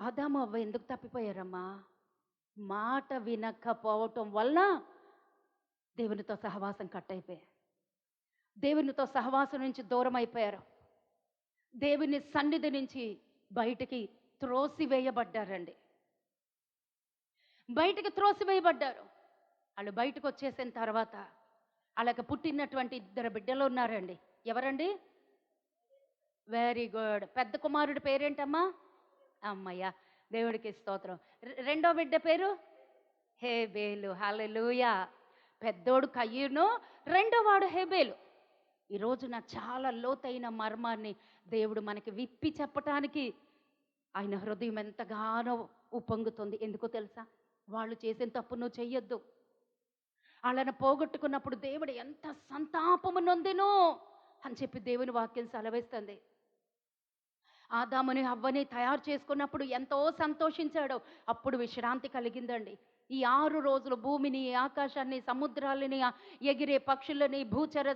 ఆదాము అవ్వ ఎందుకు తప్పిపోయారమ్మా? మాట వినకపోవటం వల్ల దేవునితో సహవాసం కట్ అయిపోయారు. దేవునితో సహవాసం నుంచి దూరం అయిపోయారు. దేవుని సన్నిధి నుంచి బయటికి త్రోసివేయబడ్డారండి. బయటికి త్రోసివేయబడ్డారు. వాళ్ళు బయటకు వచ్చేసిన తర్వాత వాళ్ళకి పుట్టినటువంటి 2 బిడ్డలు ఉన్నారండి. ఎవరండి? Very good. పెద్ద కుమారుడి పేరేంటమ్మా? అమ్మయ్య, దేవుడికి స్తోత్రం. రెండో బిడ్డ పేరు హేబేలు. హల్లెలూయా. పెద్దోడు కయ్యూను, రెండో వాడు హేబేలు. ఈ రోజున చాలా లోతైన మర్మాన్ని దేవుడు మనకి విప్పి చెప్పటానికి ఆయన హృదయం ఎంతగానో ఉప్పొంగుతుంది. ఎందుకో తెలుసా? వాళ్ళు చేసిన తప్పు నువ్వు చెయ్యొద్దు. వాళ్ళని పోగొట్టుకున్నప్పుడు దేవుడు ఎంత సంతాపము నొందెనో అని చెప్పి దేవుని వాక్యం సెలవిస్తుంది. ఆదాముని హవ్వని తయారు చేసుకున్నప్పుడు ఎంతో సంతోషించాడు. అప్పుడు విశ్రాంతి కలిగిందండి. ఈ 6 రోజులు భూమిని, ఆకాశాన్ని, సముద్రాలని, ఎగిరే పక్షులని, భూచర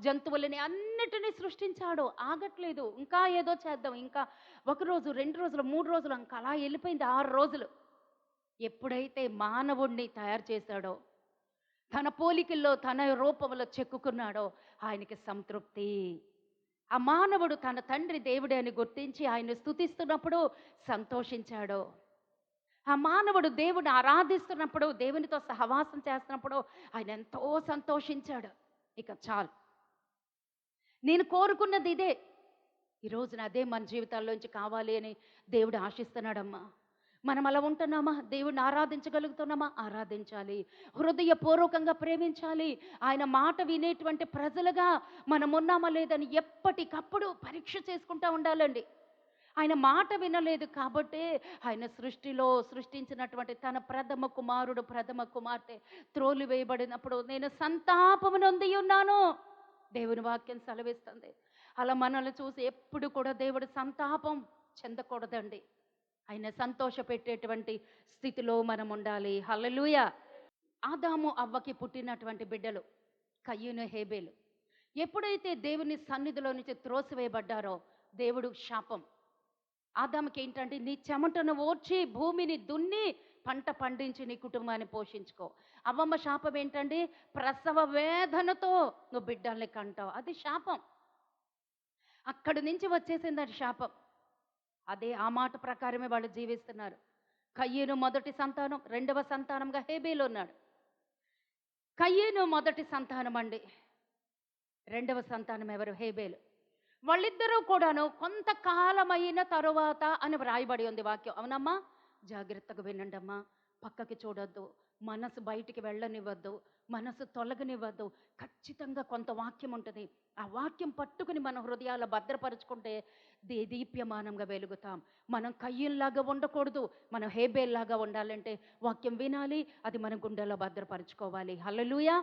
జంతువులని అన్నిటినీ సృష్టించాడు. ఆగట్లేదు. ఇంకా ఏదో చేద్దాం, ఇంకా 1 రోజు, 2 రోజులు, 3 రోజులు, ఇంకా అలా వెళ్ళిపోయింది 6 రోజులు. ఎప్పుడైతే మానవుణ్ణి తయారు చేశాడో, తన పోలికల్లో తన రూపంలో చెక్కుకున్నాడో ఆయనకి సంతృప్తి. ఆ మానవుడు తన తండ్రి దేవుడే అని గుర్తించి ఆయన స్తుతిస్తున్నప్పుడు సంతోషించాడు. ఆ మానవుడు దేవుని ఆరాధిస్తున్నప్పుడు, దేవునితో సహవాసం చేస్తున్నప్పుడు ఆయన ఎంతో సంతోషించాడు. ఇక చాలు, నేను కోరుకున్నది ఇదే. ఈ రోజున అదే మన జీవితాల్లోంచి కావాలి అని దేవుడు ఆశిస్తున్నాడమ్మా. మనం అలా ఉంటున్నామా? దేవుడిని ఆరాధించగలుగుతున్నామా? ఆరాధించాలి. హృదయపూర్వకంగా ప్రేమించాలి. ఆయన మాట వినేటువంటి ప్రజలుగా మనం ఉన్నామా లేదని ఎప్పటికప్పుడు పరీక్ష చేసుకుంటూ ఉండాలండి. ఆయన మాట వినలేదు కాబట్టే ఆయన సృష్టించినటువంటి తన ప్రథమ కుమారుడు, ప్రథమ కుమార్తె త్రోలి వేయబడినప్పుడు నేను సంతాపము నొంది ఉన్నాను. దేవుని వాక్యం సెలవిస్తుంది. అలా మనల్ని చూసి ఎప్పుడు కూడా దేవుడు సంతాపం చెందకూడదండి. ఆయన సంతోష పెట్టేటువంటి స్థితిలో మనం ఉండాలి. హల్లెలూయా. ఆదాము అవ్వకి పుట్టినటువంటి బిడ్డలు కయ్యూను, హేబేలు. ఎప్పుడైతే దేవుని సన్నిధిలో నుంచి త్రోసివేయబడ్డారో దేవుడు శాపం. ఆదాముకి ఏంటంటే, నీ చెమటను ఓర్చి భూమిని దున్ని పంట పండించి నీ కుటుంబాన్ని పోషించుకో. అవ్వమ్మ శాపం ఏంటండి? ప్రసవ వేదనతో నువ్వు బిడ్డల్ని కంటావు. అది శాపం. అక్కడి నుంచి వచ్చేసింది అది శాపం. అదే ఆ మాట ప్రకారమే వాళ్ళు జీవిస్తున్నారు. కయ్యూను మొదటి సంతానం, రెండవ సంతానంగా హేబేలు ఉన్నాడు. కయ్యూను మొదటి సంతానం అండి. రెండవ సంతానం ఎవరు? హేబేలు. వాళ్ళిద్దరూ కూడాను కొంతకాలమైన తరువాత అని వ్రాయబడి ఉంది వాక్యం. అవునమ్మా? జాగ్రత్తగా వినండి అమ్మా. పక్కకి చూడొద్దు, మనసు బయటికి వెళ్ళనివ్వద్దు, మనసు తొలగనివ్వద్దు. ఖచ్చితంగా కొంత వాక్యం ఉంటుంది. ఆ వాక్యం పట్టుకుని మన హృదయాల్లో భద్రపరుచుకుంటే దీప్యమానంగా వెలుగుతాం. మనం కయ్యూనులాగా ఉండకూడదు, మనం హేబేల్లాగా ఉండాలంటే వాక్యం వినాలి, అది మన గుండెలో భద్రపరుచుకోవాలి. హల్లెలూయా.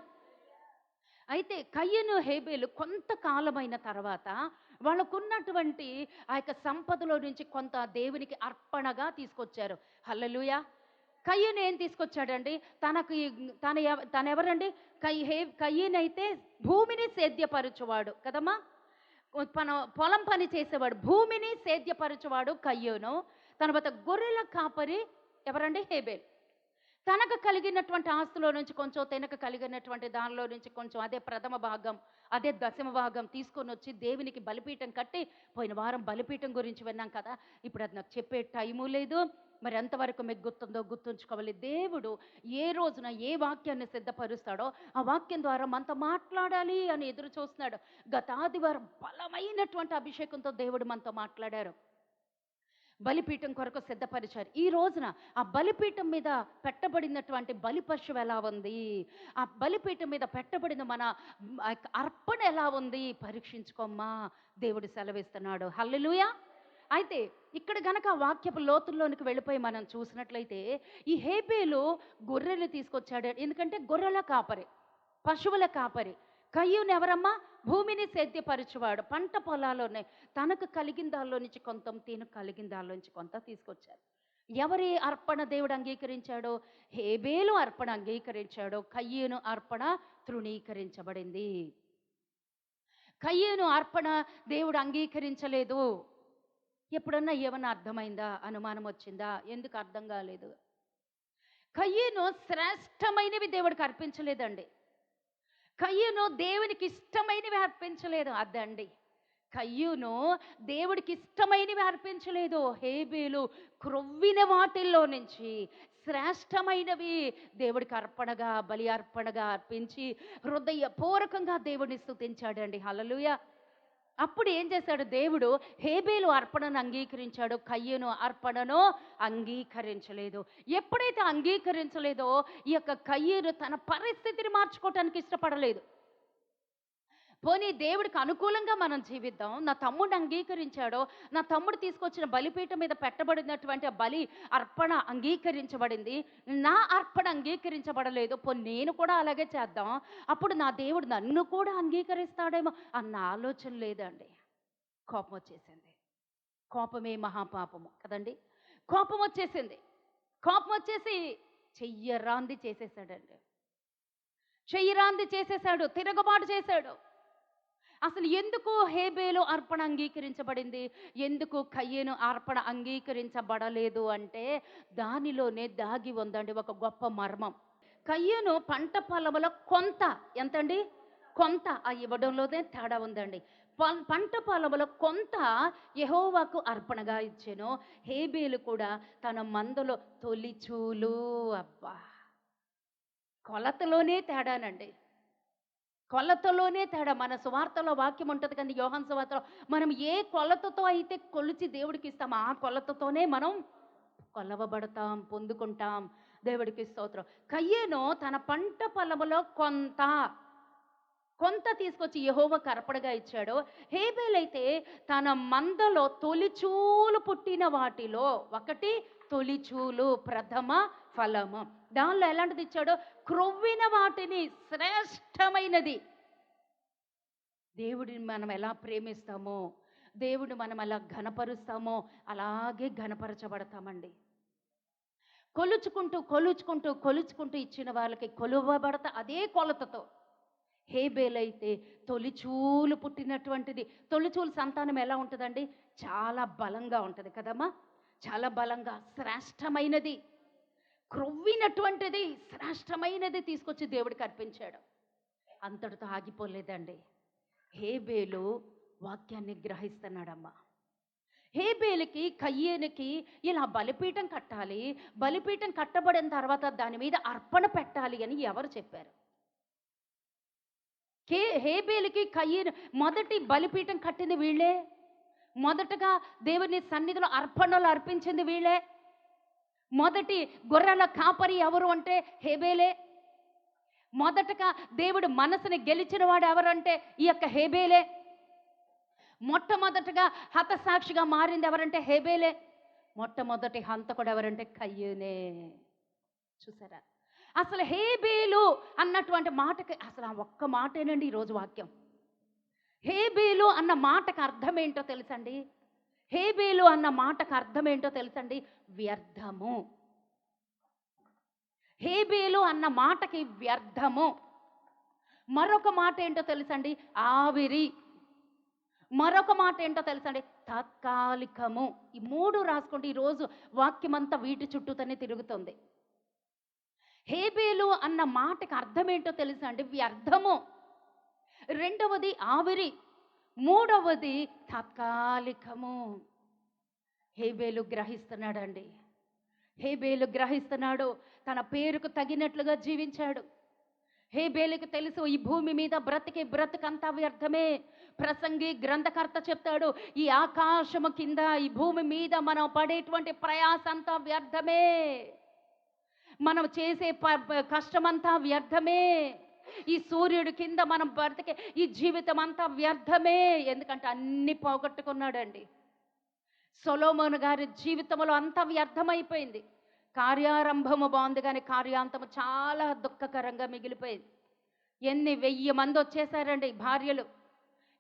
అయితే కయ్యూను, హేబేలు కొంతకాలమైన తర్వాత వాళ్ళకున్నటువంటి ఆ యొక్క సంపదలో నుంచి కొంత దేవునికి అర్పణగా తీసుకొచ్చారు. హల్లెలూయా. కయ్యూను ఏం తీసుకొచ్చాడండి? తనకి తనెవరండి? కయ్యూనైతే భూమిని సేద్యపరచువాడు కదమ్మా. పొలం పని చేసేవాడు, భూమిని సేద్యపరచువాడు కయ్యూను. తర్వాత గొర్రెల కాపరి ఎవరండి? హేబేలు. తనకు కలిగినటువంటి ఆస్తిలో నుంచి కొంచెం, తనకు కలిగినటువంటి దానిలో నుంచి కొంచెం, అదే ప్రథమ భాగం, అదే దశమ భాగం తీసుకొని వచ్చి దేవునికి బలిపీఠం కట్టి, పోయిన వారం బలిపీఠం గురించి విన్నాం కదా. ఇప్పుడు అది నాకు చెప్పే టైము లేదు. మరి ఎంతవరకు మీకు గుర్తుందో గుర్తుంచుకోవాలి. దేవుడు ఏ రోజున ఏ వాక్యాన్ని సిద్ధపరుస్తాడో ఆ వాక్యం ద్వారా మనతో మాట్లాడాలి అని ఎదురు చూస్తున్నాడు. గత ఆదివారం బలమైనటువంటి అభిషేకంతో దేవుడు మనతో మాట్లాడారు. బలిపీఠం కొరకు సిద్ధపరిచారు. ఈ రోజున ఆ బలిపీఠం మీద పెట్టబడినటువంటి బలి పశువు ఎలా ఉంది, ఆ బలిపీఠం మీద పెట్టబడిన మన అర్పణ ఎలా ఉంది పరీక్షించుకోమ్మా, దేవుడు సెలవిస్తున్నాడు. హల్లెలూయా. అయితే ఇక్కడ గనక వాక్యపు లోతుల్లోనికి వెళ్ళిపోయి మనం చూసినట్లయితే, ఈ హేబేలు గొర్రెలు తీసుకొచ్చాడు. ఎందుకంటే గొర్రెల కాపరి, పశువుల కాపరి. కయ్యూను ఎవరమ్మా? భూమిని సేద్యపరచువాడు. పంట పొలాల్లోనే తనకు కలిగిన దానిలో నుంచి కొంత, తిను కలిగిన దానిలో నుంచి కొంత తీసుకొచ్చారు. ఎవరి అర్పణ దేవుడు అంగీకరించాడో? హేబేలు అర్పణ అంగీకరించాడో, కయ్యూను అర్పణ తృణీకరించబడింది. కయ్యూను అర్పణ దేవుడు అంగీకరించలేదు. ఎప్పుడన్నా ఏమన్నా అర్థమైందా? అనుమానం వచ్చిందా? ఎందుకు అర్థం కాలేదు? కయ్యను శ్రేష్టమైనవి దేవుడికి అర్పించలేదండి. కయ్యూను దేవునికి ఇష్టమైనవి అర్పించలేదు. అదండి, కయ్యూను దేవుడికి ఇష్టమైనవి అర్పించలేదు. హేబేలు క్రొవ్విన వాటిల్లో నుంచి శ్రేష్టమైనవి దేవుడికి అర్పణగా, బలి అర్పణగా అర్పించి హృదయపూర్వకంగా దేవుడిని స్తుతించాడండి. హల్లెలూయా. అప్పుడు ఏం చేశాడు దేవుడు? హేబేలు అర్పణను అంగీకరించాడు, కయ్యను అర్పణను అంగీకరించలేదు. ఎప్పుడైతే అంగీకరించలేదో ఈ యొక్క కయ్యను తన పరిస్థితిని మార్చుకోవటానికి ఇష్టపడలేదు. పోనీ దేవుడికి అనుకూలంగా మనం జీవిద్దాం. నా తమ్ముడిని అంగీకరించాడో, నా తమ్ముడు తీసుకొచ్చిన బలిపీఠం మీద పెట్టబడినటువంటి ఆ బలి అర్పణ అంగీకరించబడింది, నా అర్పణ అంగీకరించబడలేదు. పోనీ నేను కూడా అలాగే చేద్దాం, అప్పుడు నా దేవుడు నన్ను కూడా అంగీకరిస్తాడేమో అన్న ఆలోచన లేదండి. కోపం వచ్చేసింది. కోపమే మహాపాపము కదండి. కోపం వచ్చేసింది. కోపం వచ్చేసి చెయ్యరాంది చేసేసాడండి. చెయ్యరాంది చేసేసాడు, తిరగబాటు చేశాడు. అసలు ఎందుకు హేబేలు అర్పణ అంగీకరించబడింది, ఎందుకు కయ్యేను అర్పణ అంగీకరించబడలేదు అంటే దానిలోనే దాగి ఉందండి ఒక గొప్ప మర్మం. కయ్యేను పంట పొలములో కొంత, ఎంతండి? కొంత ఇవ్వడంలోనే తేడా ఉందండి. పంట పొలములో కొంత యెహోవాకు అర్పణగా ఇచ్చెను. హేబేలు కూడా తన మందలో తొలిచూలు. అబ్బా, కొలతలోనే తేడానండి. కొలతలోనే తేడా. మన సువార్తలో వాక్యం ఉంటుంది కానీ యోహాను సువార్తలో మనం ఏ కొలతతో అయితే కొలిచి దేవుడికి ఇస్తాం ఆ కొలతతోనే మనం కొలవబడతాం, పొందుకుంటాం. దేవుడికి స్తోత్రం. కయ్యేను తన పంట పొలములో కొంత కొంత తీసుకొచ్చి యెహోవాకు అర్పణగా ఇచ్చాడు. హేబేలైతే తన మందలో తొలిచూలు పుట్టిన వాటిలో ఒకటి తొలిచూలు, ప్రథమ ఫలము. దానిలో ఎలాంటిది ఇచ్చాడో? క్రొవ్విన వాటిని, శ్రేష్టమైనది. దేవుడిని మనం ఎలా ప్రేమిస్తామో, దేవుడిని మనం ఎలా ఘనపరుస్తామో అలాగే ఘనపరచబడతామండి. కొలుచుకుంటూ కొలుచుకుంటూ కొలుచుకుంటూ ఇచ్చిన వాళ్ళకి కొలువబడతా అదే కొలతతో. హేబేలైతే తొలిచూలు పుట్టినటువంటిది. తొలిచూలు సంతానం ఎలా ఉంటుందండి? చాలా బలంగా ఉంటుంది కదమ్మా. చాలా బలంగా శ్రేష్టమైనది, క్రొవ్వినటువంటిది, శ్రేష్టమైనది తీసుకొచ్చి దేవుడికి అర్పించాడు. అంతటితో ఆగిపోలేదండి. హేబేలు వాక్యాన్ని గ్రహిస్తున్నాడమ్మా. హేబేలుకి కయ్యేనుకి ఇలా బలిపీఠం కట్టాలి, బలిపీఠం కట్టబడిన తర్వాత దాని మీద అర్పణ పెట్టాలి అని ఎవరు చెప్పారు? హేబేలుకి కయ్యేను మొదటి బలిపీఠం కట్టింది వీళ్ళే. మొదటగా దేవుని సన్నిధిలో అర్పణలు అర్పించింది వీళ్ళే. మొదటి గొర్రెల కాపరి ఎవరు అంటే హేబేలే. మొదటగా దేవుడు మనసుని గెలిచిన వాడు ఎవరంటే ఈ యొక్క హేబేలే. మొట్టమొదటగా హతసాక్షిగా మారింది ఎవరంటే హేబేలే. మొట్టమొదటి హంతకుడు ఎవరంటే కయ్యూనే. చూసారా? అసలు హేబేలు అన్నటువంటి మాటకి అసలు ఆ ఒక్క మాటేనండి ఈరోజు వాక్యం. హేబేలు అన్న మాటకు అర్థం ఏంటో తెలుసండి? హేబేలు అన్న మాటకు అర్థం ఏంటో తెలుసండి? వ్యర్థము. హేబేలు అన్న మాటకి వ్యర్థము. మరొక మాట ఏంటో తెలుసండి? ఆవిరి. మరొక మాట ఏంటో తెలుసండి? తాత్కాలికము. ఈ మూడు రాసుకోండి. ఈరోజు వాక్యమంతా వీటి చుట్టూతోనే తిరుగుతుంది. హేబేలు అన్న మాటకి అర్థం ఏంటో తెలుసా అండి? వ్యర్థము. రెండవది ఆవిరి. మూడవది తాత్కాలికము. హేబేలు గ్రహిస్తున్నాడండి. హేబేలు గ్రహిస్తున్నాడు. తన పేరుకు తగినట్లుగా జీవించాడు. హేబేలుకు తెలుసు ఈ భూమి మీద బ్రతికే బ్రతుకంతా వ్యర్థమే. ప్రసంగి గ్రంథకర్త చెప్తాడు, ఈ ఆకాశము కింద ఈ భూమి మీద మనం పడేటువంటి ప్రయాస అంతా వ్యర్థమే. మనం చేసే కష్టమంతా వ్యర్థమే. ఈ సూర్యుడి కింద మనం బ్రతికే ఈ జీవితం అంతా వ్యర్థమే. ఎందుకంటే అన్ని పోగొట్టుకున్నాడండి. సొలొమోను గారి జీవితంలో అంతా వ్యర్థమైపోయింది. కార్యారంభము బాగుంది కానీ కార్యాంతము చాలా దుఃఖకరంగా మిగిలిపోయింది. 1000 మంది వచ్చేసారండి భార్యలు.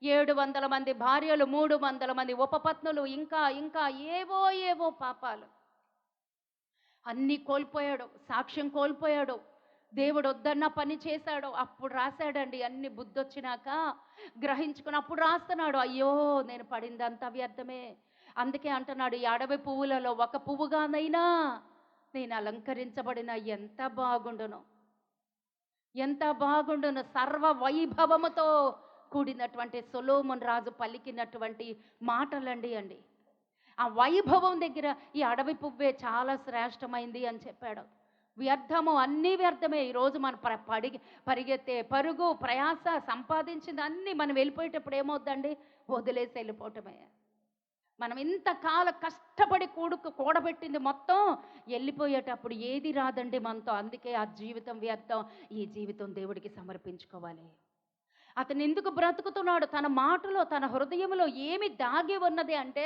700 మంది భార్యలు, 300 మంది ఉపపత్నులు, ఇంకా ఇంకా ఏవో ఏవో పాపాలు. అన్నీ కోల్పోయాడు. సాక్ష్యం కోల్పోయాడు. దేవుడు వద్దన్న పని చేశాడు. అప్పుడు రాశాడండి, అన్ని బుద్ధి వచ్చినాక గ్రహించుకుని అప్పుడు రాస్తున్నాడు, అయ్యో నేను పడిందంతా వ్యర్థమే. అందుకే అంటున్నాడు, ఈ అడవి పువ్వులలో ఒక పువ్వుగానైనా నేను అలంకరించబడిన ఎంత బాగుండును, ఎంత బాగుండును. సర్వ వైభవముతో కూడినటువంటి సొలొమోను రాజు పలికినటువంటి మాటలండి. ఆ వైభవం దగ్గర ఈ అడవి పువ్వే చాలా శ్రేష్టమైంది అని చెప్పాడు. వ్యర్థము, అన్నీ వ్యర్థమే. ఈరోజు మనం పరిగెత్తే పరుగు, ప్రయాస, సంపాదించింది అన్నీ మనం వెళ్ళిపోయేటప్పుడు ఏమవుద్దండి? వదిలేసి వెళ్ళిపోవటమే. మనం ఇంతకాలం కష్టపడి కూడబెట్టింది మొత్తం వెళ్ళిపోయేటప్పుడు ఏది రాదండి మనతో. అందుకే ఆ జీవితం వ్యర్థం. ఈ జీవితం దేవుడికి సమర్పించుకోవాలి. అతను ఎందుకు బ్రతుకుతున్నాడు? తన మాటలో, తన హృదయంలో ఏమి దాగి ఉన్నది అంటే,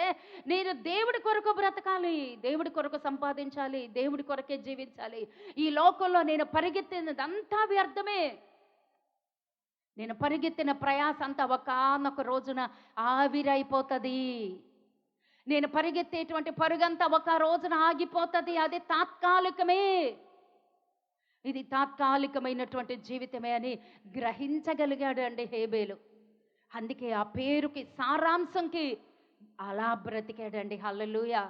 నేను దేవుడి కొరకు బ్రతకాలి, దేవుడి కొరకు సంపాదించాలి, దేవుడి కొరకే జీవించాలి. ఈ లోకంలో నేను పరిగెత్తినదంతా వ్యర్థమే. నేను పరిగెత్తిన ప్రయాస అంతా ఒకానొక రోజున ఆవిరైపోతుంది. నేను పరిగెత్తేటువంటి పరుగంతా ఒక రోజున ఆగిపోతుంది. అది తాత్కాలికమే. ఇది తాత్కాలికమైనటువంటి జీవితమే అని గ్రహించగలిగాడు అండి హేబేలు. అందుకే ఆ పేరుకి, సారాంశంకి అలా బ్రతికాడండి. హల్లెలూయా,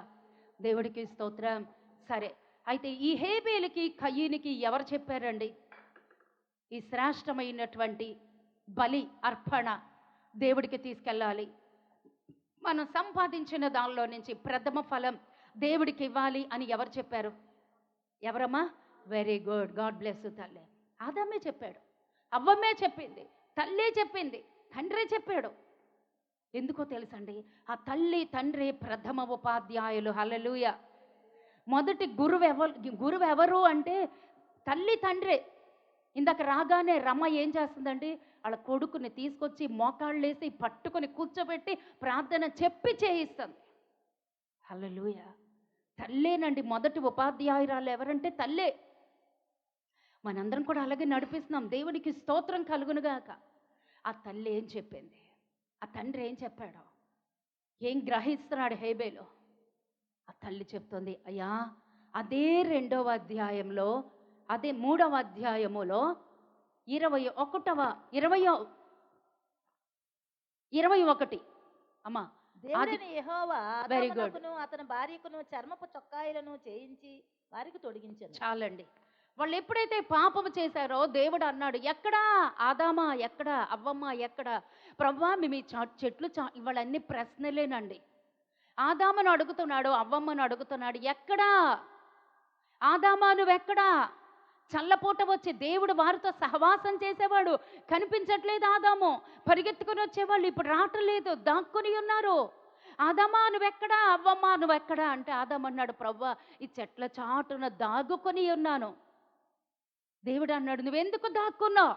దేవుడికి స్తోత్రం. సరే, అయితే ఈ హేబేలుకి, కయీనుకి ఎవరు చెప్పారండి ఈ శ్రేష్టమైనటువంటి బలి అర్పణ దేవుడికి తీసుకెళ్ళాలి, మనం సంపాదించిన దానిలో నుంచి ప్రథమ ఫలం దేవుడికి ఇవ్వాలి అని ఎవరు చెప్పారు? ఎవరమ్మా? వెరీ గుడ్, గాడ్ బ్లెస్ తల్లి. ఆదామే చెప్పాడు, అవ్వమ్మే చెప్పింది, తల్లే చెప్పింది, తండ్రే చెప్పాడు. ఎందుకో తెలుసండి, ఆ తల్లి తండ్రి ప్రథమ ఉపాధ్యాయులు. హల్లెలూయా. మొదటి గురువు ఎవరు అంటే తల్లి తండ్రే. ఇందాక రాగానే రమ ఏం చేస్తుందండి, వాళ్ళ కొడుకుని తీసుకొచ్చి మోకాళ్ళేసి పట్టుకొని కూర్చోబెట్టి ప్రార్థన చెప్పి చేయిస్తుంది. హల్లెలూయా. తల్లేనండి మొదటి ఉపాధ్యాయురాలు. ఎవరంటే తల్లే. మనందరం కూడా అలాగే నడిపిస్తున్నాం. దేవునికి స్తోత్రం కలుగునుగాక. ఆ తల్లి ఏం చెప్పింది, ఆ తండ్రి ఏం చెప్పాడు, ఏం గ్రహిస్తున్నాడు హేబేలు? ఆ తల్లి చెప్తుంది, అయ్యా అదే 2వ అధ్యాయంలో, అదే 3వ అధ్యాయములో 21 అమ్మా. దేవుడైన యెహోవా వెరీ గుడ్, ఆదామునకును అతని భార్యకును చర్మపు చొక్కాయలను చేయించి వారికి తొడిగించాను. చాలండి. వాళ్ళు ఎప్పుడైతే పాపము చేశారో దేవుడు అన్నాడు, ఎక్కడా ఆదామా, ఎక్కడా అవ్వమ్మ, ఎక్కడా? ప్రభువా మేము ఈ చెట్లు ఇవాళన్నీ ప్రశ్నలేనండి. ఆదామను అడుగుతున్నాడు, అవ్వమ్మను అడుగుతున్నాడు, ఎక్కడా ఆదామా నువ్వెక్కడా? చల్లపూట వచ్చి దేవుడు వారితో సహవాసం చేసేవాడు, కనిపించట్లేదు ఆదాము. పరిగెత్తుకుని వచ్చేవాళ్ళు ఇప్పుడు రావట్లేదు, దాక్కుని ఉన్నారు. ఆదామా నువ్వెక్కడా, అవ్వమ్మా నువ్వెక్కడా అంటే ఆదామన్నాడు, ప్రవ్వా ఈ చెట్ల చాటున దాగుకొని ఉన్నాను. దేవుడు అన్నాడు, నువ్వెందుకు దాక్కున్నావు?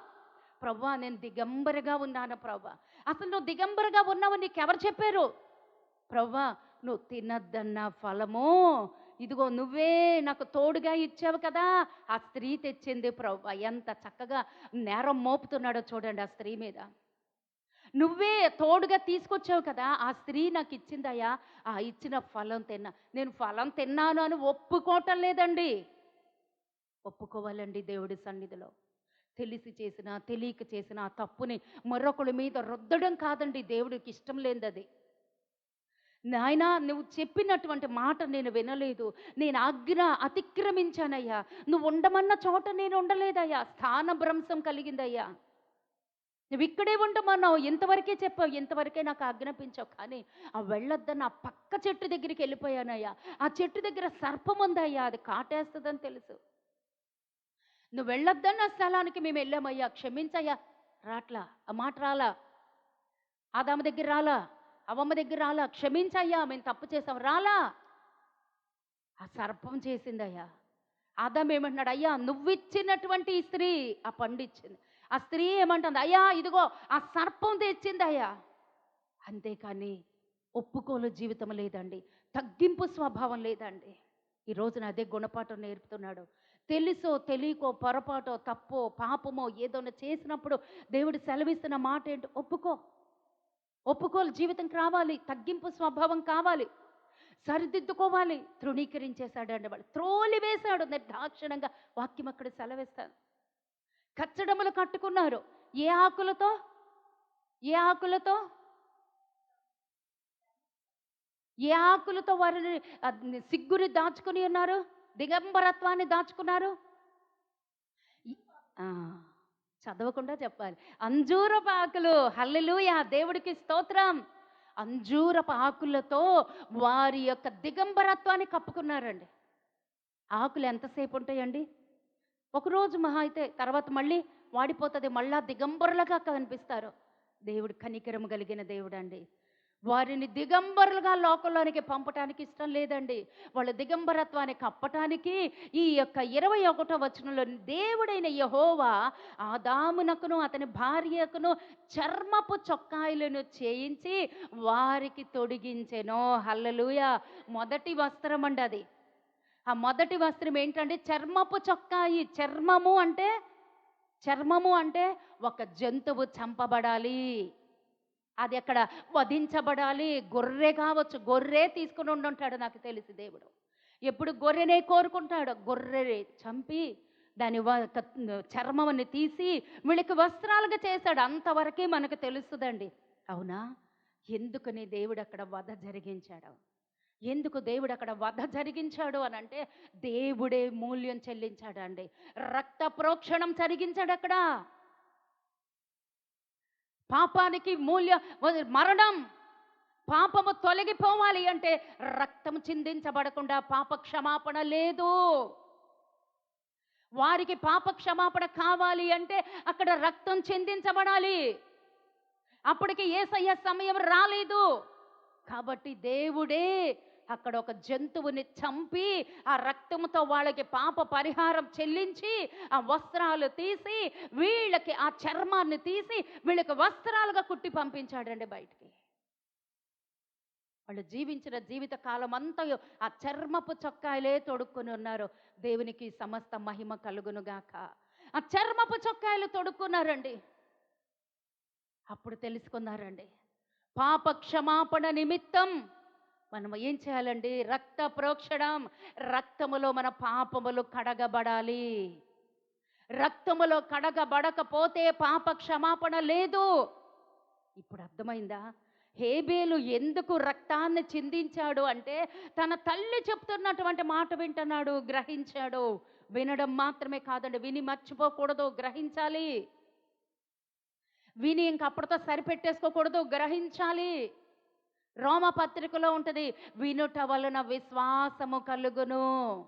ప్రవ్వా నేను దిగంబరగా ఉన్నాను ప్రవ్వా. అసలు నువ్వు దిగంబరగా ఉన్నావు నీకెవరు చెప్పారు? ప్రవ్వా నువ్వు తినద్దన్న ఫలము ఇదిగో నువ్వే నాకు తోడుగా ఇచ్చావు కదా, ఆ స్త్రీ తెచ్చింది ప్రవ్వా. ఎంత చక్కగా నేరం మోపుతున్నాడో చూడండి ఆ స్త్రీ మీద. నువ్వే తోడుగా తీసుకొచ్చావు కదా, ఆ స్త్రీ నాకు ఇచ్చిందయ్యా, ఆ ఇచ్చిన ఫలం తిన్నా. నేను ఫలం తిన్నాను అని ఒప్పుకోవటం లేదండి. ఒప్పుకోవాలండి దేవుడి సన్నిధిలో. తెలిసి చేసిన, తెలియక చేసిన ఆ తప్పుని మరొకరి మీద రుద్దడం కాదండి దేవుడికి ఇష్టం లేనిది. నాయనా నువ్వు చెప్పినటువంటి మాట నేను వినలేదు, నేను ఆజ్ఞ అతిక్రమించానయ్యా, నువ్వు ఉండమన్న చోట నేను ఉండలేదయ్యా, స్థానభ్రంశం కలిగిందయ్యా. నువ్వు ఇక్కడే ఉండమన్నావు, ఇంతవరకే చెప్పావు, ఇంతవరకే నాకు ఆజ్ఞాపించావు. కానీ ఆ వెళ్ళొద్దన్న ఆ పక్క చెట్టు దగ్గరికి వెళ్ళిపోయానయ్యా. ఆ చెట్టు దగ్గర సర్పం ఉందయ్యా, అది కాటేస్తుందని తెలుసు. నువ్వు వెళ్ళొద్దన్న స్థలానికి మేము వెళ్ళామయ్యా, క్షమించయ్యా. రాట్లా, ఆ మాట రాలా. ఆదాము దగ్గర రాలా, అవ్వమ్మ దగ్గర రాలా, క్షమించయ్యా మేము తప్పు చేసాం రాలా. ఆ సర్పం చేసిందయ్యా. ఆదాము ఏమంటున్నాడు, అయ్యా నువ్విచ్చినటువంటి ఈ స్త్రీ ఆ పండు ఇచ్చింది. ఆ స్త్రీ ఏమంటుంది, అయ్యా ఇదిగో ఆ సర్పం తెచ్చింది అయ్యా. అంతేకాని ఒప్పుకోలు జీవితం లేదండి, తగ్గింపు స్వభావం లేదండి. ఈ రోజున అదే గుణపాఠం నేర్పుతున్నాడు. తెలుసో తెలియకో పొరపాటో తప్పో పాపమో ఏదోనో చేసినప్పుడు దేవుడు సెలవిస్తున్న మాట ఏంటి? ఒప్పుకోలు జీవితంకి రావాలి, తగ్గింపు స్వభావం కావాలి, సరిదిద్దుకోవాలి. తృణీకరించేశాడండి, వాళ్ళు త్రోలి వేశాడు నిర్దాక్షిణంగా. వాక్యం అక్కడ సెలవిస్తాను. కచ్చడములు కట్టుకున్నారు. ఏ ఆకులతో? ఏ ఆకులతో? ఏ ఆకులతో వారిని సిగ్గుని దాచుకుని ఉన్నారు, దిగంబరత్వాన్ని దాచుకున్నారు? ఈ- ఆ, చదవకుండా చెప్పాలి. అంజూరపు ఆకులు. హల్లెలూయా, దేవుడికి స్తోత్రం. అంజూరపు ఆకులతో వారి యొక్క దిగంబరత్వాన్ని కప్పుకున్నారండి. ఆకులు ఎంతసేపు ఉంటాయండి? ఒకరోజు మహా అయితే, తర్వాత మళ్ళీ వాడిపోతుంది, మళ్ళా దిగంబరులుగా కనిపిస్తారు. దేవుడు కనికరము కలిగిన దేవుడు అండి. వారిని దిగంబరులుగా లోకంలోనికి పంపటానికి ఇష్టం లేదండి. వాళ్ళ దిగంబరత్వాన్ని కప్పటానికి ఈ యొక్క 21వ వచనంలో దేవుడైన యెహోవా ఆదామునకును అతని భార్యకును చర్మపు చొక్కాయలను చేయించి వారికి తొడిగించెను. హల్లెలూయా. మొదటి వస్త్రం అండి అది. ఆ మొదటి వస్త్రం ఏంటంటే చర్మపు చొక్కాయి. చర్మము అంటే ఒక జంతువు చంపబడాలి, అది అక్కడ వధించబడాలి. గొర్రె కావచ్చు, గొర్రె తీసుకుని ఉండుంటాడు నాకు తెలిసి దేవుడు. ఎప్పుడు గొర్రెనే కోరుకుంటాడు. గొర్రె చంపి దాని చర్మముని తీసి వీళ్ళకి వస్త్రాలుగా చేశాడు. అంతవరకే మనకు తెలుస్తుందండి. అవునా? ఎందుకని దేవుడు అక్కడ వధ జరిగించాడు? ఎందుకు దేవుడు అక్కడ వధ జరిగించాడు అని అంటే, దేవుడే మూల్యం చెల్లించాడు అండి. రక్త ప్రోక్షణం జరిగించాడు అక్కడ. పాపానికి మరణం. పాపము తొలగిపోవాలి అంటే రక్తం చిందించబడకుండా పాప క్షమాపణ లేదు. వారికి పాప క్షమాపణ కావాలి అంటే అక్కడ రక్తం చిందించబడాలి. అప్పటికి యేసయ్య సమయం రాలేదు. కాబట్టి దేవుడే అక్కడ ఒక జంతువుని చంపి ఆ రక్తంతో వాళ్ళకి పాప పరిహారం చెల్లించి ఆ వస్త్రాలు తీసి వీళ్ళకి ఆ చర్మాన్ని తీసి వీళ్ళకి వస్త్రాలుగా కుట్టి పంపించాడండి బయటికి. వాళ్ళు జీవించిన జీవిత కాలం అంతా ఆ చర్మపు చొక్కాయలే తొడుక్కొని ఉన్నారు. దేవునికి సమస్త మహిమ కలుగునుగాక. ఆ చర్మపు చొక్కాయలు తొడుక్కున్నారండి. అప్పుడు తెలుసుకున్నారండి, పాప క్షమాపణ నిమిత్తం మనం ఏం చేయాలండి? రక్త ప్రోక్షణం. రక్తములో మన పాపములు కడగబడాలి. రక్తములో కడగబడకపోతే పాప క్షమాపణ లేదు. ఇప్పుడు అర్థమైందా? హేబేలు ఎందుకు రక్తాన్ని చిందించాడు అంటే, తన తల్లి చెప్తున్నటువంటి మాట వింటున్నాడు, గ్రహించాడు. వినడం మాత్రమే కాదండి, విని మర్చిపోకూడదు, గ్రహించాలి. విని ఇంకప్పటితో సరిపెట్టేసుకోకూడదు, గ్రహించాలి. రోమపత్రికలో ఉంటుంది, వినుట వలన విశ్వాసము కలుగును.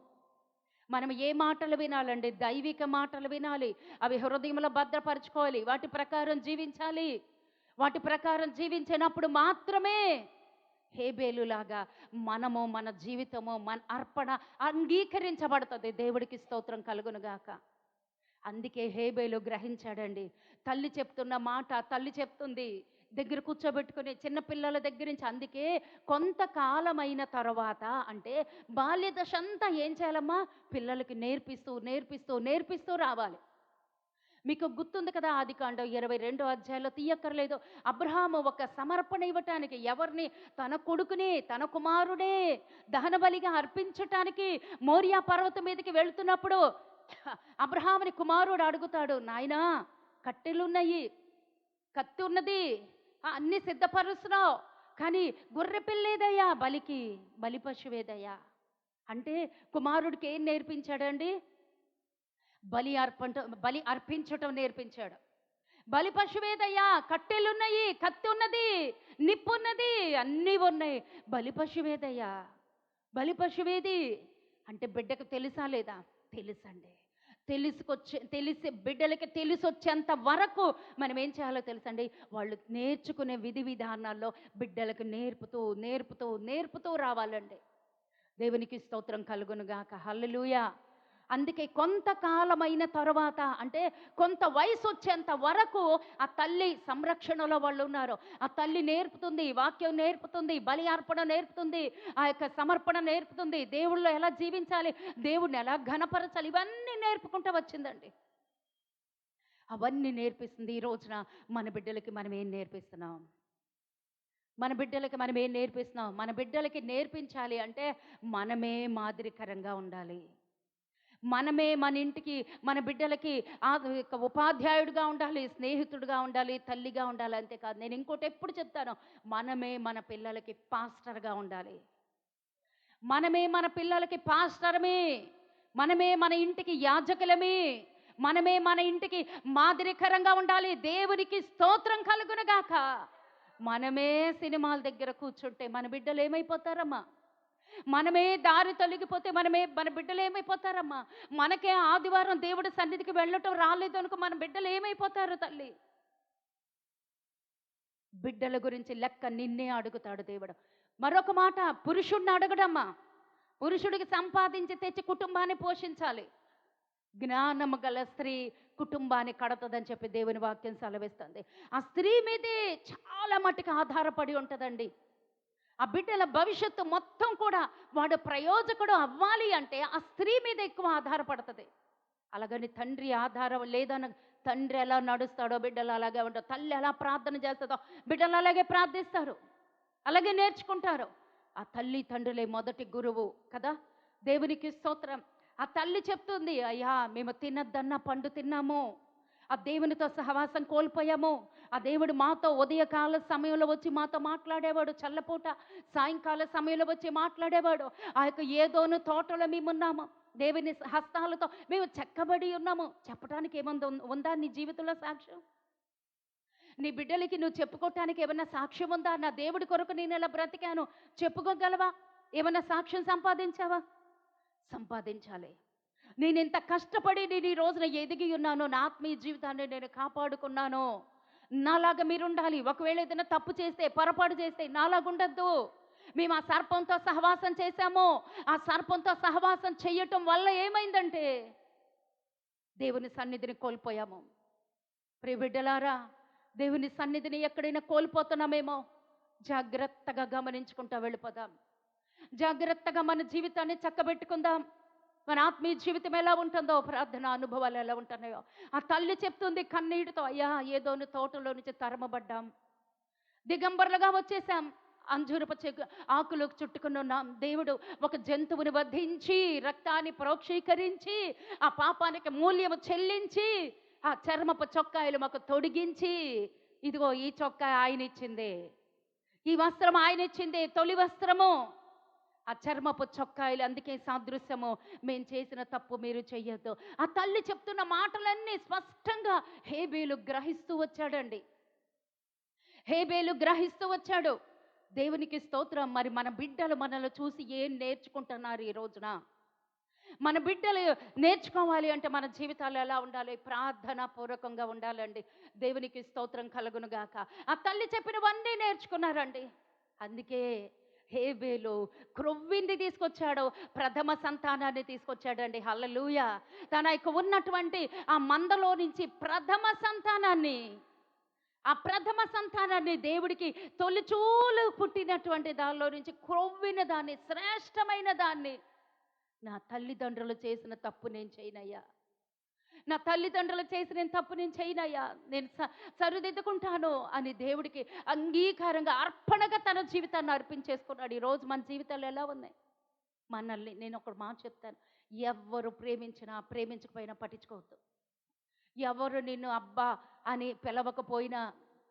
మనం ఏ మాటలు వినాలండి? దైవిక మాటలు వినాలి. అవి హృదయంలో భద్రపరచుకోవాలి. వాటి ప్రకారం జీవించాలి. వాటి ప్రకారం జీవించినప్పుడు మాత్రమే హేబేలులాగా మనము, మన జీవితము, మన అర్పణ అంగీకరించబడుతుంది. దేవుడికి స్తోత్రం కలుగునుగాక. అందుకే హేబేలు గ్రహించాడండి. తల్లి చెప్తున్న మాట, తల్లి చెప్తుంది దగ్గర కూర్చోబెట్టుకుని చిన్నపిల్లల దగ్గర నుంచి. అందుకే కొంతకాలమైన తర్వాత అంటే బాల్యదశ అంతా ఏం చేయాలమ్మా? పిల్లలకి నేర్పిస్తూ నేర్పిస్తూ నేర్పిస్తూ రావాలి. మీకు గుర్తుంది కదా, ఆదికాండం 22వ అధ్యాయంలో, తీయక్కర్లేదు, అబ్రహాము ఒక సమర్పణ ఇవ్వటానికి ఎవరిని? తన కొడుకునే, తన కుమారుడే దహన బలిగా అర్పించటానికి మోరియా పర్వతం మీదకి వెళుతున్నప్పుడు అబ్రహాముని కుమారుడు అడుగుతాడు, నాయనా కట్టెలున్నాయి, కత్తి ఉన్నది, అన్ని సిద్ధపరుస్తున్నావు, కానీ గొర్రె పిల్లేదయ్యా, బలి పశువేదయ్యా అంటే కుమారుడికి ఏం నేర్పించాడండి? బలి అర్పించటం నేర్పించాడు. బలి పశువేదయ్యా, కట్టెలున్నాయి, కత్తి ఉన్నది, నిప్పు ఉన్నది, అన్నీ ఉన్నాయి, బలి పశువేదయ్యా. బలి పశువేది అంటే బిడ్డకు తెలుసా లేదా? తెలుసండి. తెలిసి బిడ్డలకి తెలిసొచ్చేంత వరకు మనం ఏం చేయాలో తెలుసండి? వాళ్ళు నేర్చుకునే విధి విధానాల్లో బిడ్డలకు నేర్పుతూ నేర్పుతూ నేర్పుతూ రావాలండి. దేవునికి స్తోత్రం కలుగునుగాక. హల్లెలూయా. అందుకే కొంతకాలమైన తర్వాత అంటే కొంత వయసు వచ్చేంత వరకు ఆ తల్లి సంరక్షణలో వాళ్ళు ఉన్నారు. ఆ తల్లి నేర్పుతుంది, వాక్యం నేర్పుతుంది, బలి అర్పణ నేర్పుతుంది, ఆ యొక్క సమర్పణ నేర్పుతుంది, దేవుళ్ళో ఎలా జీవించాలి, దేవుడిని ఎలా ఘనపరచాలి, ఇవన్నీ నేర్పుకుంటూ వచ్చిందండి. అవన్నీ నేర్పిస్తుంది. ఈ రోజున మన బిడ్డలకి మనం ఏం నేర్పిస్తున్నాం? మన బిడ్డలకి నేర్పించాలి అంటే మనమే మాదిరికరంగా ఉండాలి. మనమే మన ఇంటికి మన బిడ్డలకి ఉపాధ్యాయుడిగా ఉండాలి, స్నేహితుడిగా ఉండాలి, తల్లిగా ఉండాలి. అంతేకాదు, నేను ఇంకోటి ఎప్పుడు చెప్తాను, మనమే మన పిల్లలకి పాస్టర్గా ఉండాలి. మనమే మన పిల్లలకి పాస్టరమే, మనమే మన ఇంటికి యాజకులమే, మనమే మన ఇంటికి మాదిరికరంగా ఉండాలి. దేవునికి స్తోత్రం కలుగునుగాక. మనమే సినిమాల దగ్గర కూర్చుంటే మన బిడ్డలు ఏమైపోతారమ్మా? మనమే దారి తొలగిపోతే మన బిడ్డలు ఏమైపోతారమ్మా? మనకే ఆదివారం దేవుడి సన్నిధికి వెళ్ళటం రాలేదు అనుకో, మన బిడ్డలు ఏమైపోతారు తల్లి? బిడ్డల గురించి లెక్క నిన్నే అడుగుతాడు దేవుడు. మరొక మాట, పురుషుడిని అడగడమ్మా. పురుషుడికి సంపాదించి తెచ్చి కుటుంబాన్ని పోషించాలి. జ్ఞానము గల స్త్రీ కుటుంబాన్ని కడతదని చెప్పి దేవుని వాక్యం సెలవిస్తుంది. ఆ స్త్రీ మీదే చాలా మట్టుకు ఆధారపడి ఉంటుందండి. ఆ బిడ్డల భవిష్యత్తు మొత్తం కూడా వాడు ప్రయోజకుడు అవ్వాలి అంటే ఆ స్త్రీ మీద ఎక్కువ ఆధారపడుతుంది. అలాగని తండ్రి ఆధారం లేదన్న, తండ్రి ఎలా నడుస్తాడో బిడ్డలు అలాగే ఉంటారు, తల్లి ఎలా ప్రార్థన చేస్తుందో బిడ్డలు అలాగే ప్రార్థిస్తారు, అలాగే నేర్చుకుంటారు. ఆ తల్లి తండ్రులే మొదటి గురువు కదా. దేవునికి స్తోత్రం. ఆ తల్లి చెప్తుంది, అయ్యా మేము తినద్దన్న పండు తిన్నాము, ఆ దేవునితో సహవాసం కోల్పోయాము. ఆ దేవుడు మాతో ఉదయకాల సమయంలో వచ్చి మాతో మాట్లాడేవాడు, చల్లపూట సాయంకాల సమయంలో వచ్చి మాట్లాడేవాడు. ఆ యొక్క ఏదోను తోటలో మేమున్నాము, దేవుని హస్తాలతో మేము చెక్కబడి ఉన్నాము. చెప్పడానికి ఏముంది? ఉందా నీ జీవితంలో సాక్ష్యం? నీ బిడ్డలకి నువ్వు చెప్పుకోవటానికి ఏమన్నా సాక్ష్యం ఉందా? నా దేవుడి కొరకు నేను ఇలా బ్రతికాను చెప్పుకోగలవా? ఏమన్నా సాక్ష్యం సంపాదించావా? సంపాదించాలి. నేను ఇంత కష్టపడి నేను ఈ రోజున ఎదిగి ఉన్నాను, నా ఆత్మీయ జీవితాన్ని నేను కాపాడుకున్నాను, నాలాగా మీరు ఉండాలి. ఒకవేళ ఏదైనా తప్పు చేస్తే, పొరపాటు చేస్తే నాలాగా ఉండద్దు. మేము ఆ సర్పంతో సహవాసం చేశాము, ఆ సర్పంతో సహవాసం చేయటం వల్ల ఏమైందంటే దేవుని సన్నిధిని కోల్పోయాము. ప్రియ బిడ్డలారా, దేవుని సన్నిధిని ఎక్కడైనా కోల్పోతున్నామేమో జాగ్రత్తగా గమనించుకుంటూ వెళ్ళిపోదాం. జాగ్రత్తగా మన జీవితాన్ని చక్కబెట్టుకుందాం. మన ఆత్మీయ జీవితం ఎలా ఉంటుందో, ప్రార్థన అనుభవాలు ఎలా ఉంటున్నాయో. ఆ తల్లి చెప్తుంది కన్నీటితో, అయ్యా ఏదోని తోటలో నుంచి తరమబడ్డాం, దిగంబరులుగా వచ్చేసాం, అంజూరపు ఆకులు చుట్టుకుని ఉన్నాం. దేవుడు ఒక జంతువుని వధించి రక్తాన్ని ప్రోక్షీకరించి ఆ పాపానికి మూల్యము చెల్లించి ఆ చర్మపు చొక్కాయలు మాకు తొడిగించి, ఇదిగో ఈ చొక్కా ఆయన ఇచ్చింది, ఈ వస్త్రం ఆయన ఇచ్చింది, తొలి వస్త్రము ఆ చర్మపు చొక్కాయలు. అందుకే సాదృశ్యము, మేము చేసిన తప్పు మీరు చెయ్యొద్దు. ఆ తల్లి చెప్తున్న మాటలన్నీ స్పష్టంగా హేబేలు గ్రహిస్తూ వచ్చాడండి. హేబేలు గ్రహిస్తూ వచ్చాడు. దేవునికి స్తోత్రం. మరి మన బిడ్డలు మనల్ని చూసి ఏం నేర్చుకుంటున్నారు ఈ రోజున? మన బిడ్డలు నేర్చుకోవాలి అంటే మన జీవితాలు ఎలా ఉండాలి? ప్రార్థన పూర్వకంగా ఉండాలండి. దేవునికి స్తోత్రం కలుగునుగాక. ఆ తల్లి చెప్పినవన్నీ నేర్చుకున్నారండి. అందుకే హేబేలు క్రొవ్వింది తీసుకొచ్చాడు, ప్రథమ సంతానాన్ని తీసుకొచ్చాడండి. హల్లెలూయా. తన యొక్క ఉన్నటువంటి ఆ మందలో నుంచి ప్రథమ సంతానాన్ని, ఆ ప్రథమ సంతానాన్ని దేవుడికి తొలిచూలు పుట్టినటువంటి దానిలో నుంచి క్రొవ్విన దాన్ని, శ్రేష్టమైన దాన్ని, నా తల్లిదండ్రులు చేసిన తప్పు నేను చేయనయ్యా, నా తల్లిదండ్రులు చేసిన తప్పు నేను చేయనయ్యా, నేను సరిదిద్దుకుంటాను అని దేవుడికి అంగీకారంగా అర్పణగా తన జీవితాన్ని అర్పించేసుకున్నాడు. ఈరోజు మన జీవితాలు ఎలా ఉన్నాయి? మనల్ని నేను ఒక మాట చెప్తాను, ఎవరు ప్రేమించినా ప్రేమించకపోయినా పట్టించుకోవద్దు. ఎవరు నిన్ను అబ్బా అని పిలవకపోయినా,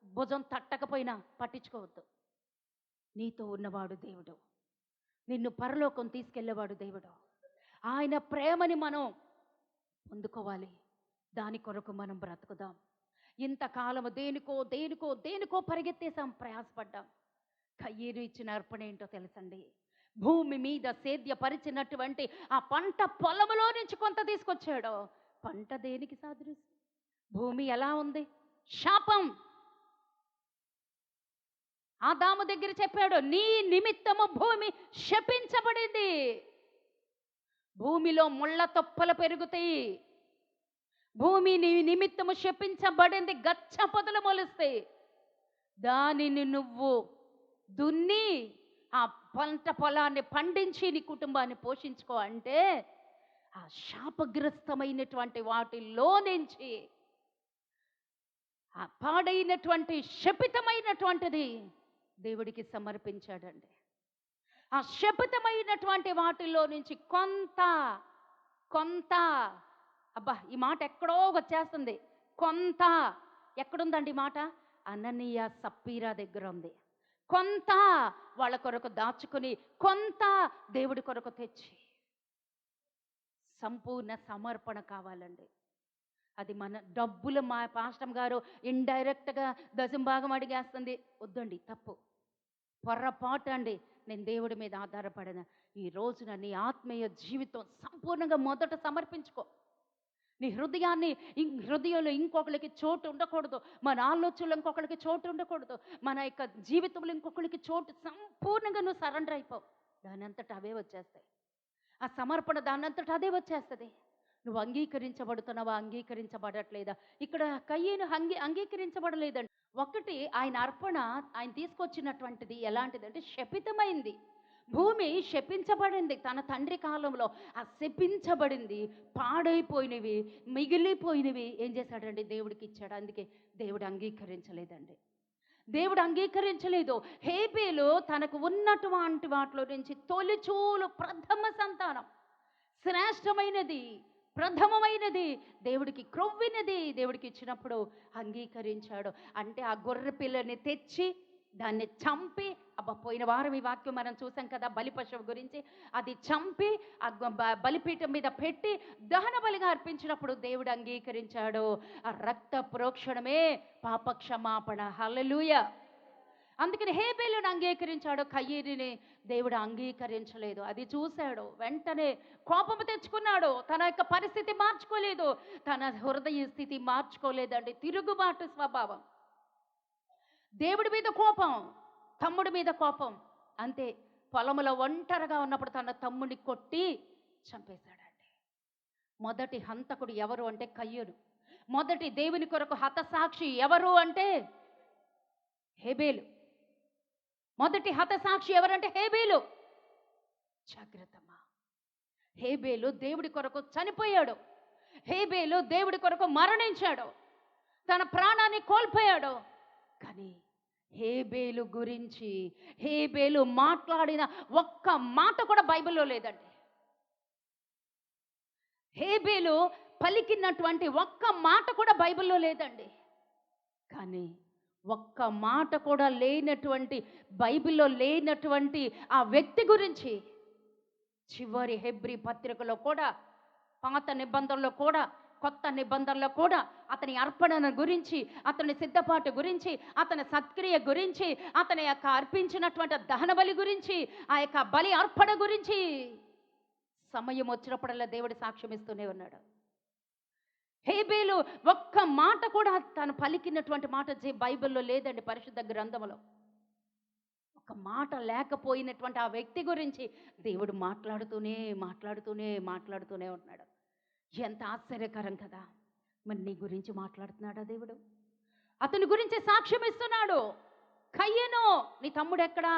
భుజం తట్టకపోయినా పట్టించుకోవద్దు. నీతో ఉన్నవాడు దేవుడు, నిన్ను పరలోకం తీసుకెళ్ళేవాడు దేవుడు. ఆయన ప్రేమని మనం పొందుకోవాలి. దాని కొరకు మనం బ్రతుకుదాం. ఇంతకాలము దేనికో దేనికో దేనికో పరిగెత్తేసాం, ప్రయాసపడ్డాం. కయ్యేరు ఇచ్చిన అర్పణ ఏంటో తెలుసండి? భూమి మీద సేద్యపరిచినటువంటి ఆ పంట పొలములో నుంచి కొంత తీసుకొచ్చాడు. పంట దేనికి సాదృశ్యం? భూమి ఎలా ఉంది? శాపం. ఆదాము దగ్గర చెప్పాడు, నీ నిమిత్తము భూమి శపించబడింది. భూమిలో ముళ్ళ తొప్పలు పెరుగుతాయి. భూమి నీ నిమిత్తము శపించబడింది, గచ్చ పొదలు మొలుస్తాయి. దానిని నువ్వు దున్ని ఆ పంట పొలాన్ని పండించి నీ కుటుంబాన్ని పోషించుకో అంటే, ఆ శాపగ్రస్తమైనటువంటి వాటిల్లో నుంచి, ఆ పాడైనటువంటి శపితమైనటువంటిది దేవుడికి సమర్పించాడండి. ఆ శపితమైనటువంటి వాటిల్లో నుంచి కొంత కొంత. అబ్బా, ఈ మాట ఎక్కడో వచ్చేస్తుంది. కొంత ఎక్కడుందండి ఈ మాట? అననీయ సప్పీరా దగ్గర ఉంది. కొంత వాళ్ళ కొరకు దాచుకుని, కొంత దేవుడి కొరకు తెచ్చి, సంపూర్ణ సమర్పణ కావాలండి. అది మన డబ్బులు. మా పాస్టర్ గారు ఇండైరెక్ట్గా దశంభాగం అడిగేస్తుంది. వద్దండి, తప్పు, పొర్రపాటు అండి. నేను దేవుడి మీద ఆధారపడిన ఈ రోజున నీ ఆత్మీయ జీవితం సంపూర్ణంగా మొదట సమర్పించుకో. నీ హృదయంలో ఇంకొకరికి చోటు ఉండకూడదు. మన ఆలోచనలు ఇంకొకరికి చోటు ఉండకూడదు. మన యొక్క జీవితంలో ఇంకొకరికి చోటు, సంపూర్ణంగా నువ్వు సరెండర్ అయిపోవు. దాని అంతటా అవే వచ్చేస్తాయి. ఆ సమర్పణ దాని అంతటా అదే వచ్చేస్తుంది. నువ్వు అంగీకరించబడుతున్నావా, అంగీకరించబడట్లేదా? ఇక్కడ కయ్యను అంగీకరించబడలేదండి. ఒకటి, ఆయన అర్పణ, ఆయన తీసుకొచ్చినటువంటిది ఎలాంటిదంటే శపితమైంది. భూమి శపించబడింది తన తండ్రి కాలంలో. ఆ శపించబడింది, పాడైపోయినవి, మిగిలిపోయినవి ఏం చేశాడండి? దేవుడికి ఇచ్చాడు. అందుకే దేవుడు అంగీకరించలేదండి. దేవుడు అంగీకరించలేదు. హేబేలు తనకు ఉన్నటువంటి వాటిలో నుంచి తొలిచూలు ప్రథమ సంతానం, శ్రేష్టమైనది, ప్రథమమైనది, దేవుడికి క్రొవ్వినది దేవుడికి ఇచ్చినప్పుడు అంగీకరించాడు. అంటే ఆ గొర్రె పిల్లని తెచ్చి దాన్ని చంపి, పోయిన వారం ఈ వాక్యం మనం చూసాం కదా, బలి పశువు గురించి. అది చంపి ఆ బలిపీఠం మీద పెట్టి దహన బలిగా అర్పించినప్పుడు దేవుడు అంగీకరించాడు. ఆ రక్త ప్రోక్షణమే పాపక్షమాపణ. హల్లెలూయా. అందుకని హేబేలును అంగీకరించాడు, కయ్యీని దేవుడు అంగీకరించలేదు. అది చూశాడు, వెంటనే కోపము తెచ్చుకున్నాడు. తన యొక్క పరిస్థితి మార్చుకోలేదు, తన హృదయ స్థితి మార్చుకోలేదండి. తిరుగుబాటు స్వభావం, దేవుడి మీద కోపం, తమ్ముడి మీద కోపం. అంతే, పొలంలో ఒంటరిగా ఉన్నప్పుడు తన తమ్ముడిని కొట్టి చంపేశాడండి. మొదటి హంతకుడు ఎవరు అంటే కయ్యూను. మొదటి దేవుని కొరకు హతసాక్షి ఎవరు అంటే హేబేలు. మొదటి హతసాక్షి ఎవరంటే హేబేలు. జాగ్రత్తమ్మా, హేబేలు దేవుడి కొరకు చనిపోయాడు. హేబేలు దేవుడి కొరకు మరణించాడు, తన ప్రాణాన్ని కోల్పోయాడు. కానీ హేబేలు గురించి, హేబేలు మాట్లాడిన ఒక్క మాట కూడా బైబిల్లో లేదండి. హేబేలు పలికినటువంటి ఒక్క మాట కూడా బైబిల్లో లేదండి. కానీ ఒక్క మాట కూడా లేనటువంటి, బైబిల్లో లేనటువంటి ఆ వ్యక్తి గురించి చివరి హెబ్రీ పత్రికలో కూడా, పాత నిబంధనలో కూడా, కొత్త నిబంధనలో కూడా అతని అర్పణను గురించి, అతని సిద్ధపాటు గురించి, అతని సత్క్రియ గురించి, అతని యొక్క అర్పించినటువంటి దహన బలి గురించి, ఆ యొక్క బలి అర్పణ గురించి సమయం వచ్చినప్పుడల్లా దేవుడి సాక్ష్యం ఇస్తూనే ఉన్నాడు. హేబేలు ఒక్క మాట కూడా తను పలికినటువంటి మాట బైబిల్లో లేదండి, పరిశుద్ధ గ్రంథంలో. ఒక మాట లేకపోయినటువంటి ఆ వ్యక్తి గురించి దేవుడు మాట్లాడుతూనే ఉన్నాడు. ఎంత ఆశ్చర్యకరం కదా. మరి నీ గురించి మాట్లాడుతున్నాడా దేవుడు? అతని గురించి సాక్ష్యం ఇస్తున్నాడు. కయ్యను, నీ తమ్ముడు ఎక్కడా?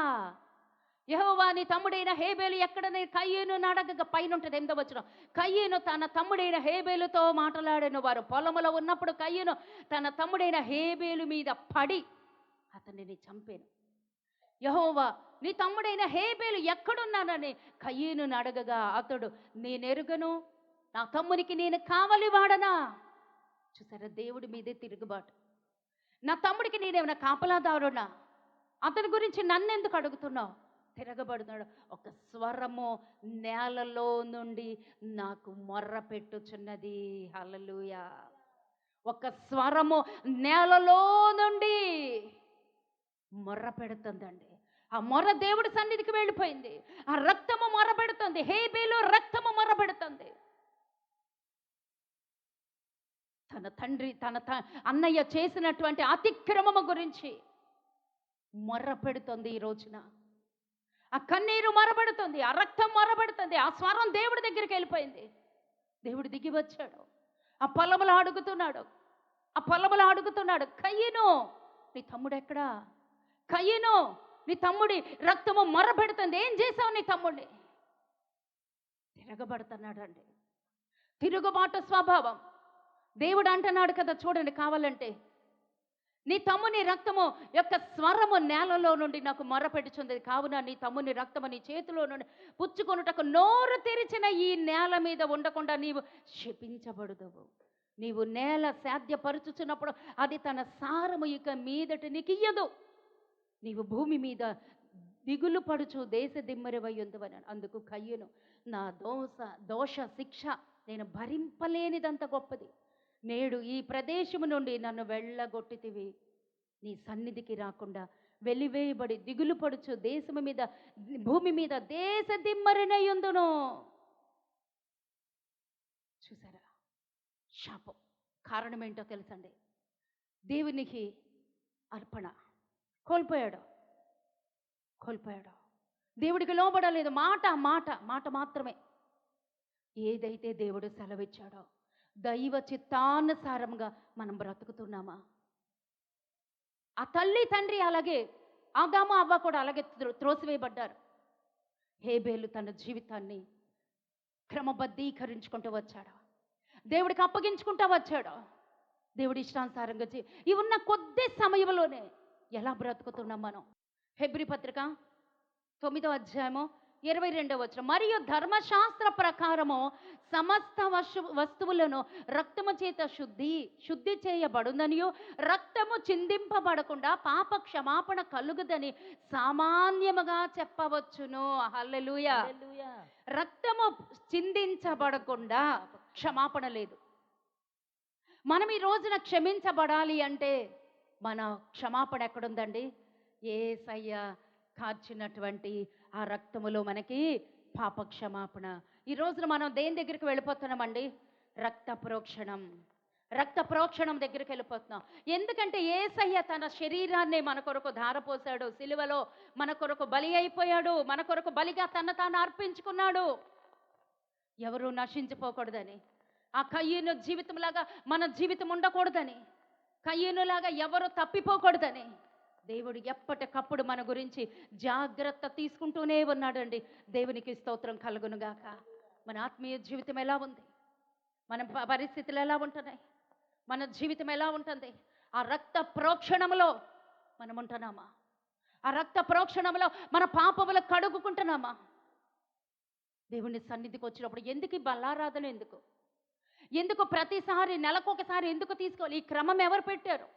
యెహోవా, నీ తమ్ముడైన హేబేలు ఎక్కడని కయ్యను అడగగా, పైన ఉంటుంది 8వ వచనం. కయ్యను తన తమ్ముడైన హేబేలుతో మాట్లాడిన వారు పొలములో ఉన్నప్పుడు కయ్యను తన తమ్ముడైన హేబేలు మీద పడి అతనిని చంపాను. యెహోవా, నీ తమ్ముడైన హేబేలు ఎక్కడున్నానని కయ్యను అడగగా అతడు, నేనెరుగను, నా తమ్మునికి నేను కావలి వాడనా? చూసారా, దేవుడి మీదే తిరుగుబాటు. నా తమ్ముడికి నేనేమైనా కాపలాదారునా? అతని గురించి నన్నెందుకు అడుగుతున్నావు? తిరగబడుతున్నాడు. ఒక స్వరము నేలలో నుండి నాకు మొర్ర పెట్టుచున్నది. హల్లెలూయా. ఒక స్వరము నేలలో నుండి మొర్ర పెడుతుందండి. ఆ మొర్ర దేవుడి సన్నిధికి వెళ్ళిపోయింది. ఆ రక్తము మొర్ర పెడుతుంది. హేబేలు రక్తము మొర్ర పెడుతుంది. తన తండ్రి, అన్నయ్య చేసినటువంటి అతిక్రమము గురించి మొర్ర పెడుతుంది. ఈ రోజున ఆ కన్నీరు మొరబడుతుంది, ఆ రక్తం మొరబడుతుంది. ఆ స్వరం దేవుడి దగ్గరికి వెళ్ళిపోయింది. దేవుడు దిగి వచ్చాడు. ఆ పొలములో అడుగుతున్నాడు, కయ్యను, నీ తమ్ముడు ఎక్కడా? కయ్యను, నీ తమ్ముడి రక్తము మొరబెడుతుంది, ఏం చేశావు నీ తమ్ముడిని? తిరగబడుతున్నాడండి. తిరుగుబాటు స్వభావం. దేవుడు అంటున్నాడు కదా, చూడండి కావాలంటే, నీ తమ్ముని రక్తము యొక్క స్వరము నేలలో నుండి నాకు మొరపెట్టుచుంది, కావున నీ తమ్ముని రక్తము నీ చేతిలో నుండి పుచ్చుకొనుటకు నోరు తెరిచిన ఈ నేల మీద ఉండకుండా నీవు శపించబడుదువు. నీవు నేల సాధ్యపరుచుచున్నప్పుడు అది తన సారము ఇక మీదట నీకు ఇయ్యదు. నీవు భూమి మీద దిగులు పడుచు దేశ దిమ్మరివై ఉందువని. అందుకు కయ్యను, నా దోష శిక్ష నేను భరింపలేనిదంత గొప్పది. నేడు ఈ ప్రదేశము నుండి నన్ను వెళ్ళగొట్టితివి. నీ సన్నిధికి రాకుండా వెలివేయబడి దిగులు పడుచు దేశము మీద భూమి మీద దేశ దిమ్మరినయుందును. చూసారా శాపం కారణం ఏంటో తెలుసండి? దేవునికి అర్పణ కోల్పోయాడు. దేవుడికి లోబడలేదు. మాట మాట మాట మాత్రమే. ఏదైతే దేవుడు సెలవిచ్చాడో దైవ చిత్తానుసారంగా మనం బ్రతుకుతున్నామా? ఆ తల్లి తండ్రి అలాగే, ఆదాము అవ్వ కూడా అలాగే త్రోసివేయబడ్డారు. హేబేలు తన జీవితాన్ని క్రమబద్ధీకరించుకుంటూ వచ్చాడు, దేవుడికి అప్పగించుకుంటూ వచ్చాడు. దేవుడి ఇష్టానుసారంగా ఈ ఉన్న కొద్ది సమయంలోనే ఎలా బ్రతుకుతున్నాం మనం? హెబ్రీ పత్రిక 9వ అధ్యాయము 22వ వచనం, మరియు ధర్మశాస్త్ర ప్రకారము సమస్త వస్తువులను రక్తము చేత శుద్ధి చేయబడుననియు, రక్తము చిందింపబడకుండా పాప క్షమాపణ కలుగుదని సామాన్యముగా చెప్పవచ్చును. హల్లెలూయా. రక్తము చిందించబడకుండా క్షమాపణ లేదు. మనం ఈ రోజున క్షమించబడాలి అంటే మన క్షమాపణ ఎక్కడుందండి? యేసయ్య కార్చినటువంటి ఆ రక్తములో మనకి పాప క్షమాపణ. ఈ రోజున మనం దేని దగ్గరికి వెళ్ళిపోతున్నామండి? రక్త ప్రోక్షణం దగ్గరికి వెళ్ళిపోతున్నాం. ఎందుకంటే యేసయ్య తన శరీరాన్ని మన కొరకు ధారపోసాడు, సిలువలో మన కొరకు బలి అయిపోయాడు, మన కొరకు బలిగా తాను అర్పించుకున్నాడు. ఎవరు నశించిపోకూడదని, ఆ కయ్యూను జీవితంలాగా మన జీవితం ఉండకూడదని, కయ్యూనులాగా ఎవరు తప్పిపోకూడదని దేవుడు ఎప్పటికప్పుడు మన గురించి జాగ్రత్త తీసుకుంటూనే ఉన్నాడండి. దేవునికి స్తోత్రం కలుగునుగాక. మన ఆత్మీయ జీవితం ఎలా ఉంది? మన పరిస్థితులు ఎలా ఉంటున్నాయి? మన జీవితం ఎలా ఉంటుంది? ఆ రక్త ప్రోక్షణంలో మనం ఉంటున్నామా? ఆ రక్త ప్రోక్షణంలో మన పాపములు కడుగుకుంటున్నామా? దేవుని సన్నిధికి వచ్చినప్పుడు ఎందుకు ఈ బలారాధన? ఎందుకు ప్రతిసారి నెలకొకసారి ఎందుకు తీసుకోవాలి? ఈ క్రమం ఎవరు పెట్టారు?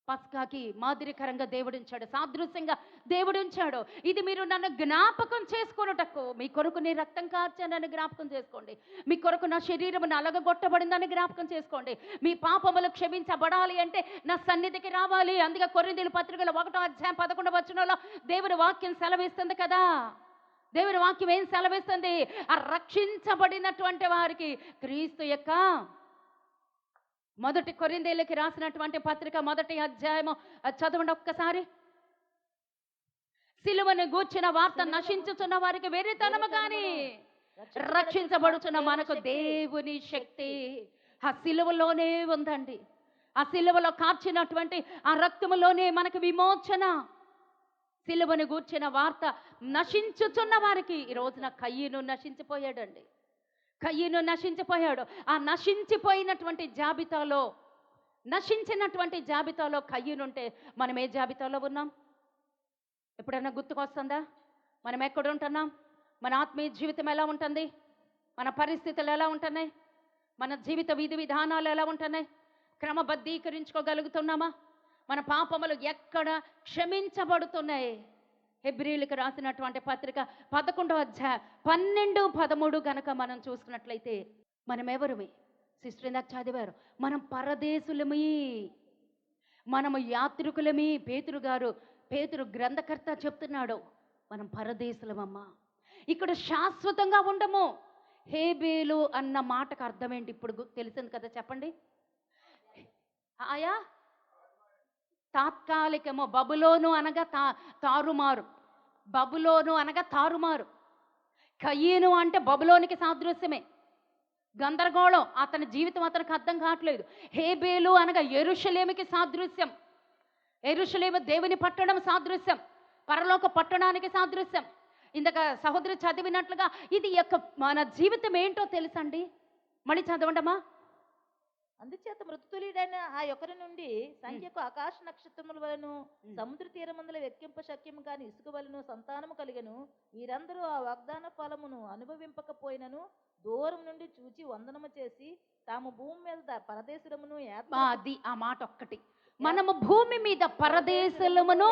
పస్కాకి మాదిరికరంగా దేవుడించాడు, సాదృశ్యంగా దేవుడించాడు. ఇది మీరు నన్ను జ్ఞాపకం చేసుకొనుటకు, మీ కొరకు నీ రక్తం కార్చానని జ్ఞాపకం చేసుకోండి, మీ కొరకు నా శరీరము నలగగొట్టబడిందని జ్ఞాపకం చేసుకోండి. మీ పాపములు క్షమించబడాలి అంటే నా సన్నిధికి రావాలి. అందుకే కొరింథీయుల పత్రికలో 1వ అధ్యాయం 11వ వచనంలో దేవుని వాక్యం సెలవిస్తుంది కదా. దేవుని వాక్యం ఏం సెలవిస్తుంది? ఆ రక్షించబడినటువంటి వారికి క్రీస్తు యొక్క మొదటి కొరింథీయులకి రాసినటువంటి పత్రిక 1వ అధ్యాయము చదవండి ఒక్కసారి. సిలువను గూర్చిన వార్త నశించుచున్న వారికి వెర్రితనము కానీ రక్షించబడుచున్న మనకు దేవుని శక్తి ఆ సిలువలోనే ఉందండి. ఆ సిలువలో కార్చినటువంటి ఆ రక్తములోనే మనకు విమోచన. సిలువను గూర్చిన వార్త నశించుచున్న వారికి, ఈ రోజున కయ్యూను నశించిపోయాడండి. కయ్యూను నశించిపోయాడు. ఆ నశించిపోయినటువంటి జాబితాలో, నశించినటువంటి జాబితాలో కయ్యూనుంటే మనం ఏ జాబితాలో ఉన్నాం? ఎప్పుడైనా గుర్తుకొస్తుందా? మనం ఎక్కడ ఉంటున్నాం? మన ఆత్మీయ జీవితం ఎలా ఉంటుంది? మన పరిస్థితులు ఎలా ఉంటున్నాయి? మన జీవిత విధి విధానాలు ఎలా ఉంటున్నాయి? క్రమబద్ధీకరించుకోగలుగుతున్నామా? మన పాపములు ఎక్కడ క్షమించబడుతున్నాయి? హెబ్రీయులకు రాసినటువంటి పత్రిక 11వ అధ్యాయం 12, 13 కనుక మనం చూసుకున్నట్లయితే మనం ఎవరిమి? సిస్టర్ ఇందాక చదివారు, మనం పరదేశులమి, మనము యాత్రికులమి. పేతురు గ్రంథకర్త చెప్తున్నాడు, మనం పరదేశులమమ్మా, ఇక్కడ శాశ్వతంగా ఉండము. హేబేలు అన్న మాటకు అర్థం ఏంటి ఇప్పుడు తెలిసింది కదా, చెప్పండి. ఆయా తాత్కాలికము. బబులోను అనగా తారుమారు, బబులోను అనగా తారుమారు. కయ్యూను అంటే బబులోనికి సాదృశ్యమే. గందరగోళం, అతని జీవితం అతనికి అర్థం కావట్లేదు. హేబేలు అనగా యెరూషలేముకి సాదృశ్యం. యెరూషలేము దేవుని పట్టణం సాదృశ్యం, పరలోక పట్టణానికి సాదృశ్యం. ఇందాక సహోదరి చదివినట్లుగా ఇది యొక్క మన జీవితం ఏంటో తెలుసండి. మళ్ళీ చదవండమ్మా. అందుచేత మృతుతుల్యుడైన ఆ యొకరి నుండి సంఖ్యకు ఆకాశ నక్షత్రముల వలన సముద్ర తీరమందుల వెక్కింప శక్యము కాని ఇసుక వలన సంతానము కలిగను. వీరందరూ ఆ వాగ్దాన ఫలమును అనుభవింపకపోయినను దూరం నుండి చూచి వందనము చేసి తాము భూమి మీద పరదేశమును అది ఆ మాట ఒక్కటి, మనము భూమి మీద పరదేశులమును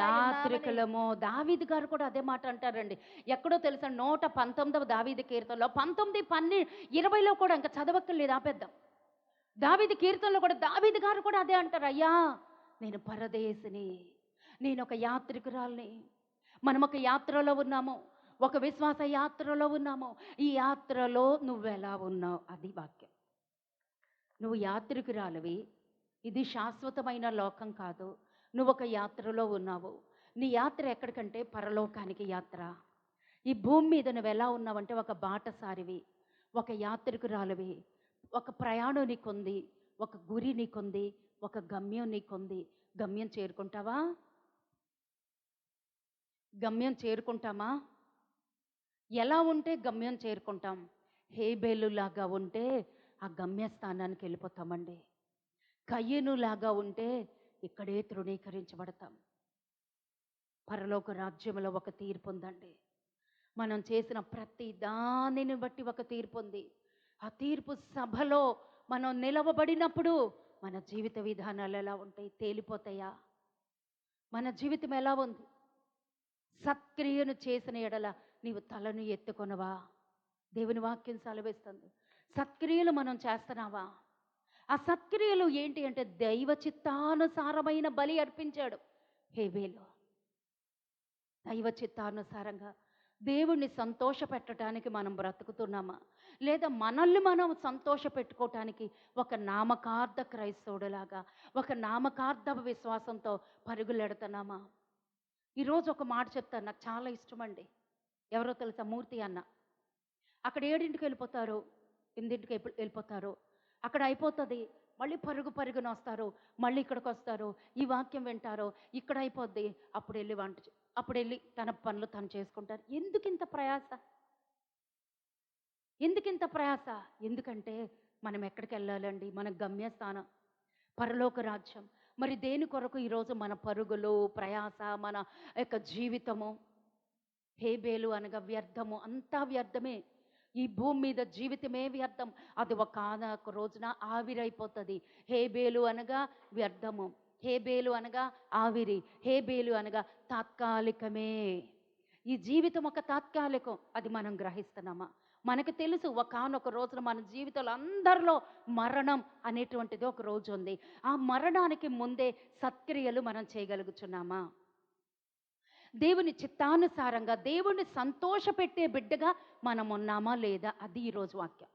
యాత్రికులము. దావీదు గారు కూడా అదే మాట అంటారండి. ఎక్కడో తెలుసా, 119వ దావీదు కీర్తనలో 19:20లో కూడా ఇంకా చదవక్కర్లేదు, ఆపేద్దాం. దావీదు కీర్తనలో కూడా దావీదు గారు కూడా అదే అంటారు, అయ్యా నేను పరదేశిని, నేను ఒక యాత్రికురాల్ని. మనం ఒక యాత్రలో ఉన్నాము, ఒక విశ్వాస యాత్రలో ఉన్నాము. ఈ యాత్రలో నువ్వెలా ఉన్నావు, అది వాక్యం. నువ్వు యాత్రికురాలివి, ఇది శాశ్వతమైన లోకం కాదు. నువ్వు ఒక యాత్రలో ఉన్నావు. నీ యాత్ర ఎక్కడికంటే పరలోకానికి యాత్ర. ఈ భూమి మీద నువ్వు ఎలా ఉన్నావంటే ఒక బాటసారివి, ఒక యాత్రికురాలివి. ఒక ప్రయాణం నీకుంది, ఒక గురి నీకుంది, ఒక గమ్యం నీకుంది. గమ్యం చేరుకుంటావా? గమ్యం చేరుకుంటామా? ఎలా ఉంటే గమ్యం చేరుకుంటాం? హేబేలులాగా ఉంటే ఆ గమ్యస్థానానికి వెళ్ళిపోతామండి. కయ్యనులాగా ఉంటే ఇక్కడే తృణీకరించబడతాం. పరలోక రాజ్యంలో ఒక తీర్పు ఉందండి. మనం చేసిన ప్రతి దానిని బట్టి ఒక తీర్పు ఉంది. ఆ తీర్పు సభలో మనం నిలవబడినప్పుడు మన జీవిత విధానాలు ఎలా ఉంటాయి? తేలిపోతాయా? మన జీవితం ఎలా ఉంది? సత్క్రియను చేసిన ఎడల నీవు తలను ఎత్తుకొనవా? దేవుని వాక్యం సెలవిస్తుంది. సత్క్రియలు మనం చేస్తున్నావా? ఆ సత్క్రియలు ఏంటి అంటే దైవ చిత్తానుసారమైన బలి అర్పించాడు హేబేలు. దైవ చిత్తానుసారంగా దేవుణ్ణి సంతోష పెట్టడానికి మనం బ్రతుకుతున్నామా, లేదా మనల్ని మనం సంతోష పెట్టుకోవటానికి ఒక నామకార్థ క్రైస్తవుడిలాగా, ఒక నామకార్థ విశ్వాసంతో పరుగులెడుతున్నామా? ఈరోజు ఒక మాట చెప్తాను, నాకు చాలా ఇష్టమండి. ఎవరో తెలుసా? మూర్తి అన్న. అక్కడ 7ంటికి వెళ్ళిపోతారు, 8ంటికి వెళ్ళిపోతారు. అక్కడ అయిపోతుంది, మళ్ళీ పరుగున వస్తారు, మళ్ళీ ఇక్కడికి వస్తారు, ఈ వాక్యం వింటారు, ఇక్కడ అయిపోద్ది, అప్పుడు వెళ్ళి అప్పుడు వెళ్ళి తన పనులు తను చేసుకుంటారు. ఎందుకింత ప్రయాస? ఎందుకింత ప్రయాస? ఎందుకంటే మనం ఎక్కడికి వెళ్ళాలండి? మన గమ్యస్థానం పరలోక రాజ్యం. మరి దేని కొరకు ఈరోజు మన పరుగులు, ప్రయాస, మన యొక్క జీవితము? హేబేలు అనగా వ్యర్థము, అంతా వ్యర్థమే. ఈ భూమి మీద జీవితమే వ్యర్థం. అది ఒక రోజున ఆవిరైపోతుంది. హేబేలు అనగా వ్యర్థము, హేబేలు అనగా ఆవిరి, హేబేలు అనగా తాత్కాలికమే. ఈ జీవితం ఒక తాత్కాలికం, అది మనం గ్రహిస్తున్నామా? మనకు తెలుసు ఒకానొక రోజున మన జీవితంలో అందరిలో మరణం అనేటువంటిది ఒక రోజు ఉంది. ఆ మరణానికి ముందే సత్క్రియలు మనం చేయగలుగుతున్నామా? దేవుని చిత్తానుసారంగా దేవుణ్ణి సంతోషపెట్టే బిడ్డగా మనం ఉన్నామా లేదా? అది ఈరోజు వాక్యం.